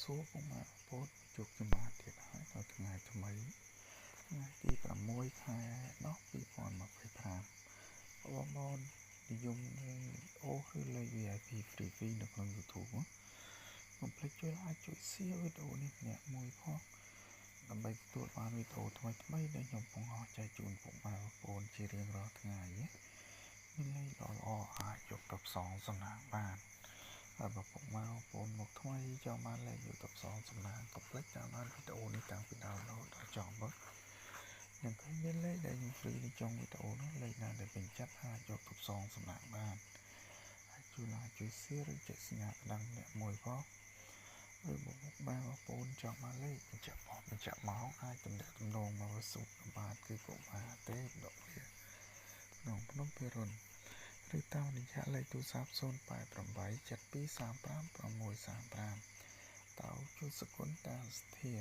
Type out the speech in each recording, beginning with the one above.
សួរពុកម៉ែបងប្អូនជួបជុំបានទៀតហើយនៅថ្ងៃថ្មីថ្ងៃទី6ខែ10 2025បងប្អូននិយមអូឬលេខ VIP free នៅក្នុង YouTube កុំភ្លេចជួយlikeជួយ share វីដេអូនេះម្នាក់មួយផងដើម្បីទទួលបានវីដេអូថ្មីៗដែលខ្ញុំបង្ហោះចែកជូនពុកម៉ែបងប្អូនជារៀងរាល់ថ្ងៃមានលេខល្អៗអាចយកទៅផ្សងសំណាងបានហើយបើពុកម៉ែបងប្អូនមកថ្មីចង់បានលេខយកទៅផ្សងសំណាងកុំភ្លេចតាមដានវីដេអូនេះតាំងពីដើមរហូតដល់ចប់មើលនឹងឃើញមានលេខដែលខ្ញុំហ្វ្រីនៅចុងវីដេអូនោះលេខណាដែលពេញចិត្តអាចយកទៅផ្សងសំណាងបានហើយជួយ like ជួយ share ឬចែកសញ្ញាកណ្ដឹងអ្នកមួយផងឬពុកម៉ែបងប្អូនចង់បានលេខបញ្ជាក់ម៉ោងអាចទំនាក់ទំនងមកសុខបាទគឺពុកម៉ែទេដកវាក្នុងភ្នំពេញរុនឬតាមរយៈលេខទូរស័ព្ទ088 7235 635តើជួយសគុណតាមស្ថិរ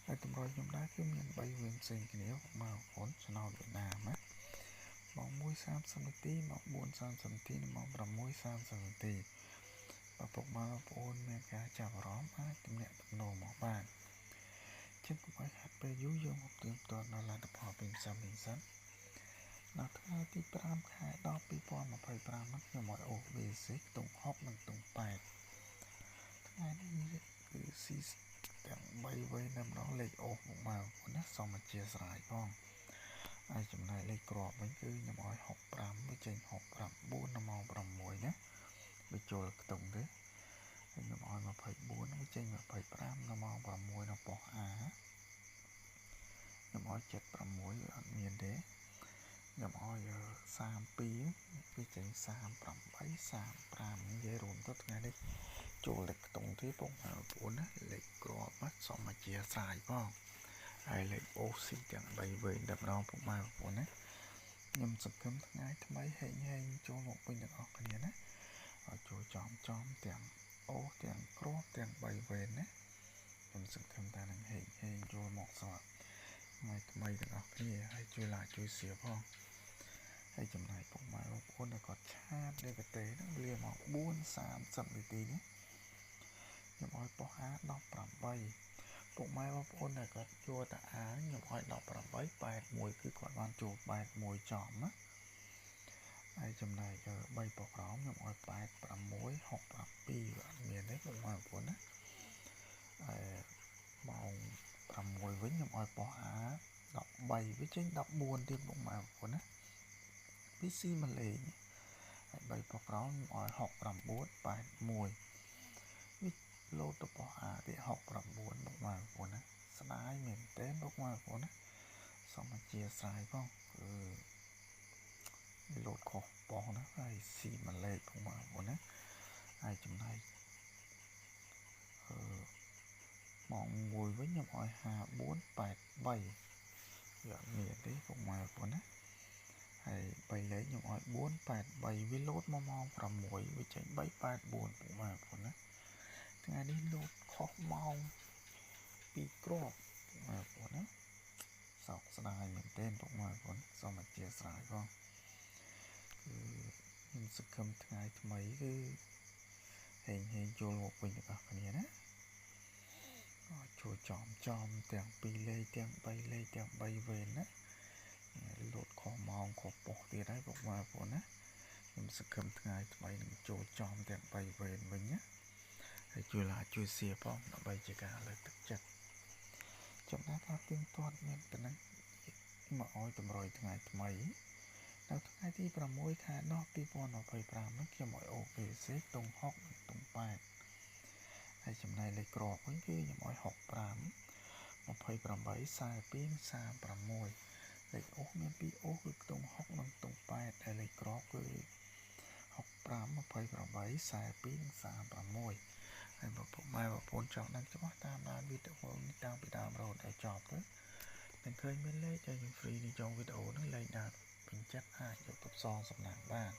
ហើយតម្រុយខ្ញុំដែរគឺមាន3វៀងផ្សេងគ្នាមកបងប្អូនឆ្នោតវៀតណាមម៉ោង 1:30 នាទីម៉ោង 4:30 នាទីនិងម៉ោង 6:30 នាទីបើពុកម៉ែបងប្អូនមានការចាប់អារម្មណ៍អាចទំនាក់ទំនងមកបានជិតកុំឲ្យខាត់ពេលយូរយើងមកទៀងទាត់នៅលទ្ធផលពេញផ្សាយវិញសិននៅថ្ងៃទី5ខែ10 2025នេះខ្ញុំឲ្យអូ basic តុង6និងតុង8ថ្ងៃនេះគឺស៊ីទាំង3វេនៅម្ដងលេខអូសមកមកណាសូមអធិស្ឋានផងហើយចំណែកលេខក្របវិញគឺខ្ញុំឲ្យ65វាចេញ69នៅម៉ោង6ណាវាចូលខ្ទង់ទេហើយខ្ញុំឲ្យ24វាចេញ25នៅម៉ោង6នៅប៉ុស A ខ្ញុំឲ្យ76វាអត់មានទេខ្ញុំឲ្យ32វាចេញ38 35និយាយរួមទៅថ្ងៃនេះចូលលេខខ្ទង់ទេបងប្អូនណាលេខក្របសូមអធិស្ឋានផងហើយលេខអូស៊ីទាំង3វេតែម្ដងពុកម៉ែបងប្អូនណាខ្ញុំសង្ឃឹមថ្ងៃថ្មីហេងចូលមកវិញទាំងអស់គ្នាណាឲ្យចូលចំទាំងអូទាំងក្របទាំង3វេណាខ្ញុំសង្ឃឹមថានឹងហេងចូលមកស្រាប់ថ្ងៃថ្មីទាំងអស់គ្នាហើយជួយ like ជួយ share ផងហើយចំណាយពុកម៉ែបងប្អូនដែលគាត់ឆាតលេខតេហ្នឹងវាមក 4:30 នាទីនេះខ្ញុំឲ្យប៉ុស A 18ពុកម៉ែបងប្អូនដែលគាត់ជួតា A ខ្ញុំឲ្យ18 81គឺគាត់បានចូល81ចំណាហើយចំណែក3ប៉ុសក្រោមខ្ញុំឲ្យ86 62អត់មានទេពុកម៉ែបងប្អូនណាហើយម៉ោង6វិញខ្ញុំឲ្យប៉ុស A 13វាចេញ14ទៀតពុកម៉ែបងប្អូនណាវាស៊ីមួយលេខហើយ3ប៉ុសក្រោមខ្ញុំឲ្យ69 81វាលោតទៅប៉ុស A ទៀត69ពុកម៉ែបងប្អូនណាស្ដាយមែនទេពុកម៉ែបងប្អូនណាសូមអធិស្ឋានផងគឺវាលោតខុសប៉ុសណាហើយស៊ីមួយលេខពុកម៉ែបងប្អូនណាហើយចំណែកម៉ោង1វិញខ្ញុំឲ្យ54 83វាអត់មានទេពុកម៉ែបងប្អូនណាហើយ3លេខខ្ញុំឲ្យ483វាលោតមកម៉ោង6វាចេញ384ពុកម៉ែបងប្អូនណាថ្ងៃនេះលោតខុសម៉ោង2គ្រាប់ពុកម៉ែបងប្អូនណាសោកស្ដាយមែនទែនពុកម៉ែបងប្អូនសូមអធិស្ឋានផងគឺខ្ញុំសង្ឃឹមថ្ងៃថ្មីគឺហេងចូលមកវិញទាំងអស់គ្នាណាចូលចំទាំង2លេខទាំង3លេខទាំង3វេនណាលោតខុសម៉ោងខុសប៉ុសទៀតហើយពុកម៉ែបងប្អូនណាខ្ញុំសង្ឃឹមថ្ងៃថ្មីនឹងចូលចំទាំង3វេនវិញណាហើយជួយ like ជួយ share ផងដើម្បីជាការលើកទឹកចិត្តចំណែកថាទៀងទាត់មានប៉ុណ្ណឹងមកឲ្យតម្រុយថ្ងៃថ្មីនៅថ្ងៃទី6ខែ10 2025នេះខ្ញុំឲ្យអូបេសេតុង6និងតុង8ហើយចំណែកលេខក្របវិញគឺខ្ញុំឲ្យ65 28 42 36លេខអូសមាន2អូសគឺតុង6និងតុង8ហើយលេខក្របគឺ65 28 42និង36ហើយបើពុកម៉ែបងប្អូនចង់ដឹងច្បាស់តាមដានវីដេអូនេះតាំងពីដើមរហូតដល់ចប់ទៅនឹងឃើញមានលេខដែលខ្ញុំហ្វ្រីនៅក្នុងវីដេអូនេះលេខណាពេញចិត្តអាចយកទៅផ្សងសំណាងបាន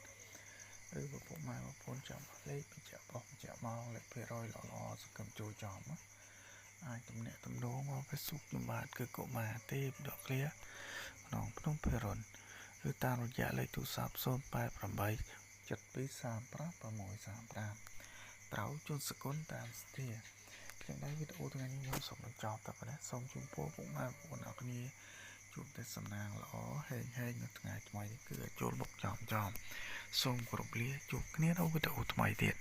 ឬបើពុកម៉ែបងប្អូនចង់លេខបញ្ជាក់ប៉ុសបញ្ជាក់ម៉ោងលេខភាគរយល្អសង្ឃឹមចូលចំអាចទំនាក់ទំនងមកពីសុខខ្ញុំបាទគឺកុមារទេពដកឃ្លាក្នុងភ្នំពេញរុនឬតាមរយៈលេខទូរស័ព្ទ088 7235 635ត្រូវជូនសគុណតាមស្ទា chẳng đấy video từ ngàyนี้ខ្ញុំសូមបញ្ចប់តែប៉ុណ្ណេះសូមជូនពរពុកម៉ែបងប្អូនអរគ្នាជួបតែសំណាងល្អហេងហេងនៅថ្ងៃថ្មីនេះគឺចូលបុកចំសូមគោរពលាជួបគ្នានៅវីដេអូថ្មីទៀត